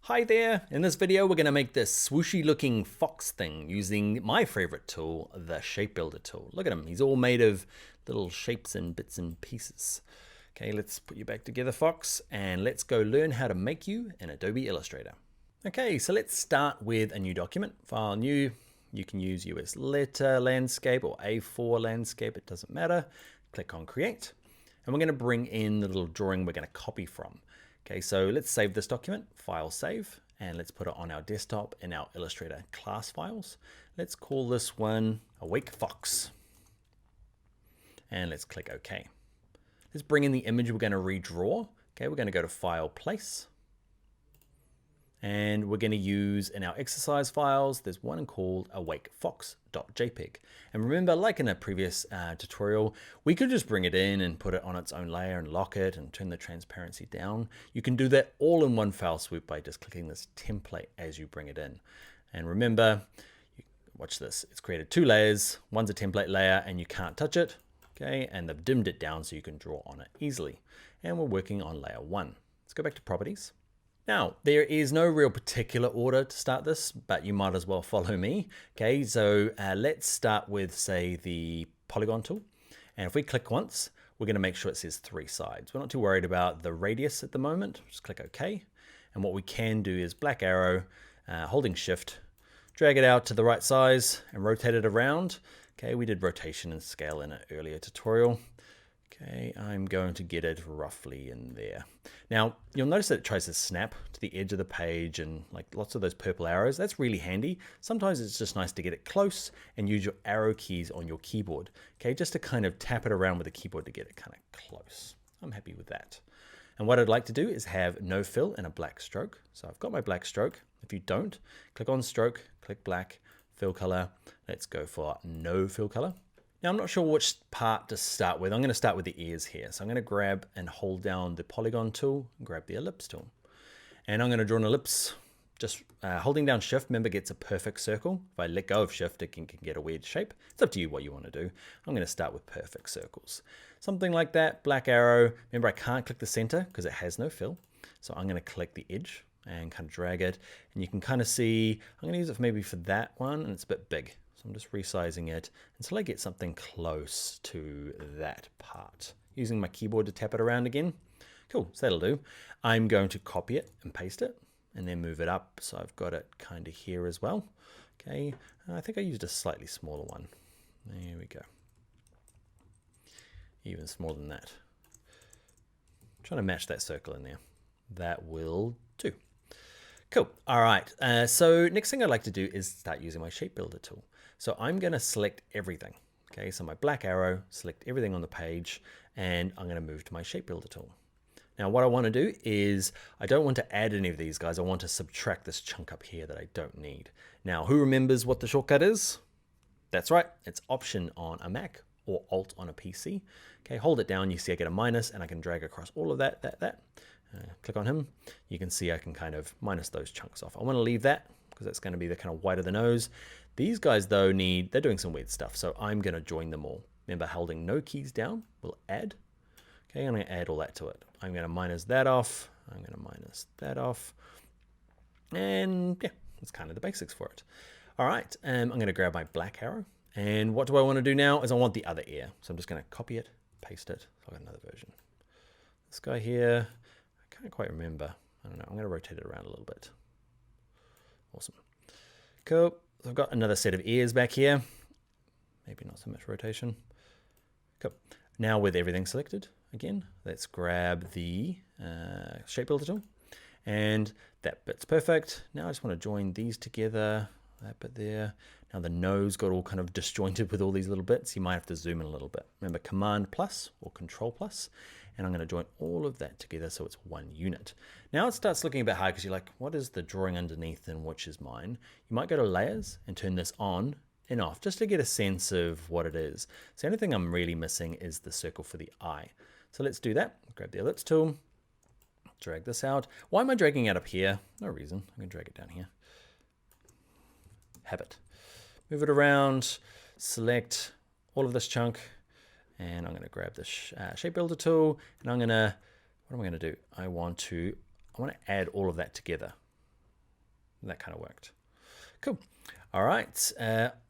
Hi there! In this video we're going to make this swooshy looking fox thing using my favorite tool, the Shape Builder tool. Look at him, he's all made of little shapes and bits and pieces. Okay, let's put you back together, Fox, and let's go learn how to make you in Adobe Illustrator. Okay, so let's start with a new document. File new, you can use US letter landscape or A4 landscape, it doesn't matter. Click on create, and we're going to bring in the little drawing we're going to copy from. Okay, so let's save this document, file save, and let's put it on our desktop in our Illustrator class files. Let's call this one Awake Fox. And let's click OK. Let's bring in the image we're going to redraw. Okay, we're going to go to File, Place. And we're going to use in our exercise files, there's one called awakfox.jpg. And remember, like in a previous tutorial, we could just bring it in and put it on its own layer and lock it and turn the transparency down. You can do that all in one fell swoop by just clicking this template as you bring it in. And remember, watch this, it's created two layers. One's a template layer and you can't touch it. Okay, and they've dimmed it down so you can draw on it easily. And we're working on layer one. Let's go back to properties. Now, there is no real particular order to start this, but you might as well follow me. Okay, so let's start with, say, the polygon tool. And if we click once, we're going to make sure it says 3 sides. We're not too worried about the radius at the moment. Just click OK. And what we can do is black arrow, holding shift, drag it out to the right size and rotate it around. Okay, we did rotation and scale in an earlier tutorial. Okay, I'm going to get it roughly in there. Now, you'll notice that it tries to snap to the edge of the page and like lots of those purple arrows. That's really handy. Sometimes it's just nice to get it close and use your arrow keys on your keyboard. Okay, just to kind of tap it around with the keyboard to get it kind of close. I'm happy with that. And what I'd like to do is have no fill and a black stroke. So I've got my black stroke. If you don't, click on stroke, click black, fill color. Let's go for no fill color. Now, I'm not sure which part to start with. I'm going to start with the ears here. So I'm going to grab and hold down the polygon tool and grab the ellipse tool. And I'm going to draw an ellipse. Just holding down shift, remember, gets a perfect circle. If I let go of shift, it can get a weird shape. It's up to you what you want to do. I'm going to start with perfect circles. Something like that, black arrow. Remember, I can't click the center because it has no fill. So I'm going to click the edge and kind of drag it. And you can kind of see, I'm going to use it maybe for that one, and it's a bit big. So I'm just resizing it until I get something close to that part. Using my keyboard to tap it around again. Cool, so that'll do. I'm going to copy it and paste it and then move it up. So I've got it kind of here as well. Okay, I think I used a slightly smaller one. There we go. Even smaller than that. I'm trying to match that circle in there. That will do. Cool. All right. So next thing I'd like to do is start using my Shape Builder tool. So I'm going to select everything. Okay. So my black arrow, select everything on the page, and I'm going to move to my Shape Builder tool. Now what I want to do is I don't want to add any of these guys. I want to subtract this chunk up here that I don't need. Now, who remembers what the shortcut is? That's right. It's Option on a Mac or Alt on a PC. Okay. Hold it down. You see I get a minus and I can drag across all of that. Click on him. You can see I can kind of minus those chunks off. I want to leave that because that's going to be the kind of white of the nose. These guys though they're doing some weird stuff. So I'm going to join them all. Remember, holding no keys down will add. Okay, I'm going to add all that to it. I'm going to minus that off. I'm going to minus that off. And yeah, that's kind of the basics for it. All right, I'm going to grab my black arrow. And what do I want to do now is I want the other ear. So I'm just going to copy it, paste it. So I've got another version. This guy here. Can't quite remember. I don't know. I'm going to rotate it around a little bit. Awesome. Cool. So I've got another set of ears back here. Maybe not so much rotation. Cool. Now with everything selected, again, let's grab the Shape Builder tool. And that bit's perfect. Now I just want to join these together. That bit there. Now the nose got all kind of disjointed with all these little bits. You might have to zoom in a little bit. Remember, Command plus or Control plus. And I'm going to join all of that together so it's one unit. Now it starts looking a bit hard because you're like, what is the drawing underneath and which is mine? You might go to layers and turn this on and off just to get a sense of what it is. So the only thing I'm really missing is the circle for the eye. So let's do that. Grab the ellipse tool, drag this out. Why am I dragging it up here? No reason. I'm going to drag it down here. Have it. Move it around, select all of this chunk. And I'm going to grab this Shape Builder tool, and I'm going to, what am I going to do? I want to add all of that together. That kind of worked. Cool. All right,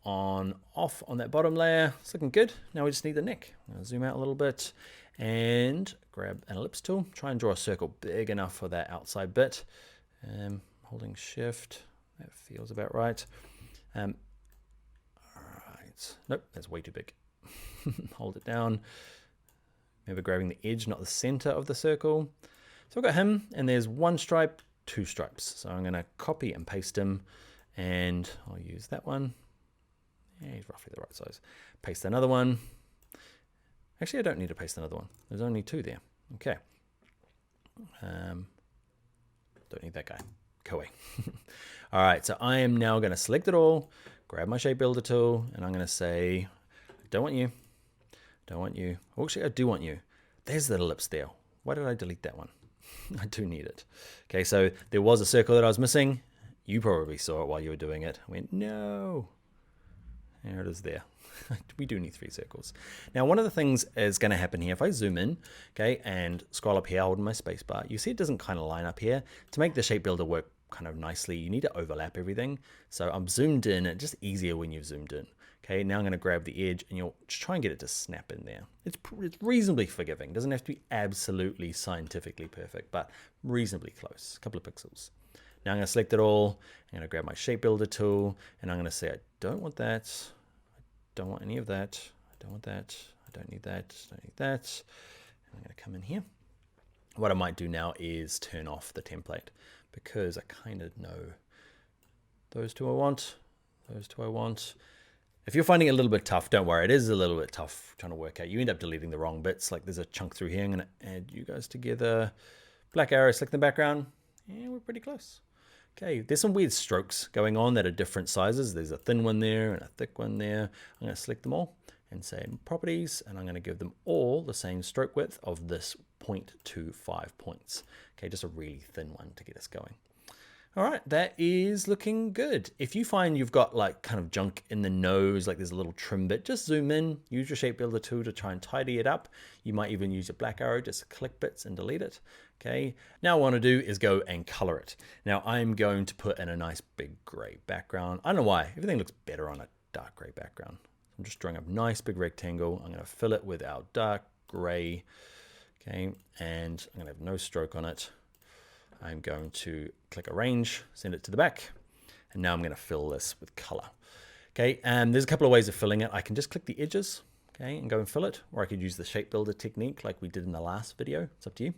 off on that bottom layer. It's looking good. Now we just need the neck. I'll zoom out a little bit and grab an ellipse tool. Try and draw a circle big enough for that outside bit. Holding shift, that feels about right. All right, nope, that's way too big. Hold it down. Remember grabbing the edge, not the center of the circle. So I've got him, and there's one stripe, two stripes. So I'm gonna copy and paste him, and I'll use that one. Yeah, he's roughly the right size. Paste another one. Actually, I don't need to paste another one. There's only two there. Okay. Don't need that guy. Go away. All right, so I am now going to select it all, grab my shape builder tool, and I'm going to say, don't want you, don't want you. Oh, actually, I do want you. There's the ellipse there. Why did I delete that one? I do need it. Okay, so there was a circle that I was missing. You probably saw it while you were doing it. I went, no. There it is there. We do need 3 circles. Now, one of the things is going to happen here, if I zoom in, okay, and scroll up here, holding my space bar, you see it doesn't kind of line up here. To make the shape builder work kind of nicely, you need to overlap everything. So I'm zoomed in, and it's just easier when you've zoomed in. Okay, now I'm going to grab the edge, and you'll just try and get it to snap in there. It's reasonably forgiving. It doesn't have to be absolutely scientifically perfect, but reasonably close, a couple of pixels. Now I'm going to select it all. I'm going to grab my shape builder tool, and I'm going to say, I don't want that. I don't want any of that. I don't want that. I don't need that. I don't need that. And I'm going to come in here. What I might do now is turn off the template, because I kind of know those two I want. Those two I want. If you're finding it a little bit tough, don't worry. It is a little bit tough trying to work out. You end up deleting the wrong bits. Like there's a chunk through here. I'm going to add you guys together. Black arrow, select the background. Yeah, we're pretty close. Okay, there's some weird strokes going on that are different sizes. There's a thin one there and a thick one there. I'm going to select them all and say properties, and I'm going to give them all the same stroke width of this 0.25 points. Okay, just a really thin one to get us going. All right, that is looking good. If you find you've got like kind of junk in the nose, like there's a little trim bit, just zoom in, use your shape builder tool to try and tidy it up. You might even use your black arrow, just click bits and delete it. Okay, now what I want to do is go and color it. Now I'm going to put in a nice big gray background. I don't know why, everything looks better on a dark gray background. I'm just drawing a nice big rectangle. I'm going to fill it with our dark gray. Okay, and I'm going to have no stroke on it. I'm going to click arrange, send it to the back, and now I'm going to fill this with color. Okay, and there's a couple of ways of filling it. I can just click the edges, okay, and go and fill it, or I could use the shape builder technique like we did in the last video. It's up to you.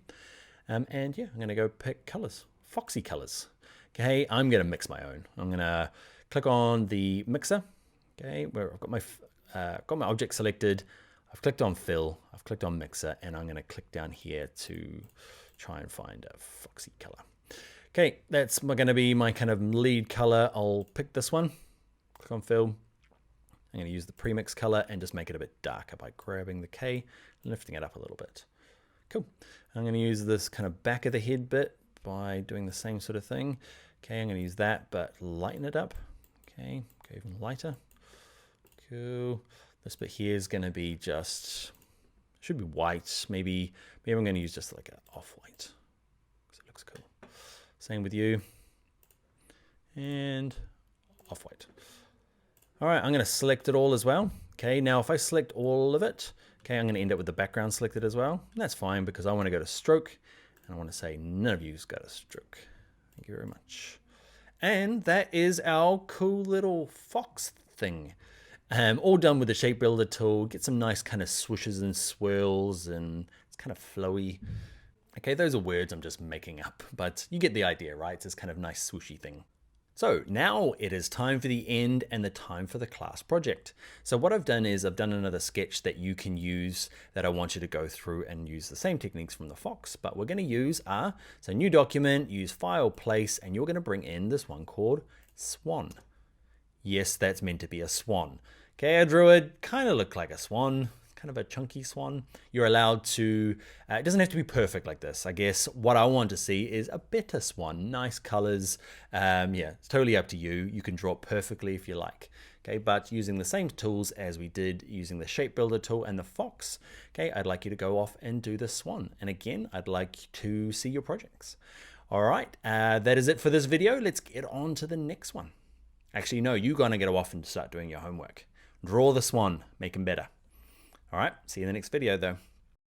And yeah, I'm going to go pick colors, foxy colors. Okay, I'm going to mix my own. I'm going to click on the mixer. Okay, where I've got my object selected. I've clicked on fill. I've clicked on mixer, and I'm going to click down here to try and find a foxy color. Okay, that's going to be my kind of lead color. I'll pick this one, click on fill. I'm going to use the premix color and just make it a bit darker by grabbing the K, lifting it up a little bit. Cool. I'm going to use this kind of back of the head bit by doing the same sort of thing. Okay, I'm going to use that, but lighten it up. Okay, go even lighter. Cool. This bit here is going to be just, should be white. Maybe I'm going to use just like an off-white because it looks cool. Same with you. And off-white. All right, I'm going to select it all as well. Okay, now if I select all of it, okay, I'm going to end up with the background selected as well. And that's fine because I want to go to stroke and I want to say none of you's got a stroke. Thank you very much. And that is our cool little fox thing. All done with the shape builder tool. Get some nice kind of swooshes and swirls, and it's kind of flowy. Okay, those are words I'm just making up, but you get the idea, right? It's this kind of nice swooshy thing. So now it is time for the end and the time for the class project. So what I've done is I've done another sketch that you can use that I want you to go through and use the same techniques from the fox, but we're going to use so new document, use file, place, and you're going to bring in this one called swan. Yes, that's meant to be a swan. Okay, I drew it, kind of looked like a swan, kind of a chunky swan. You're allowed to, it doesn't have to be perfect like this. I guess what I want to see is a better swan, nice colors. Yeah, it's totally up to you. You can draw it perfectly if you like. Okay, but using the same tools as we did using the shape builder tool and the fox, okay, I'd like you to go off and do the swan. And again, I'd like to see your projects. All right, that is it for this video. Let's get on to the next one. Actually, no, you're gonna get off and start doing your homework. Draw the swan, make him better. All right, see you in the next video though.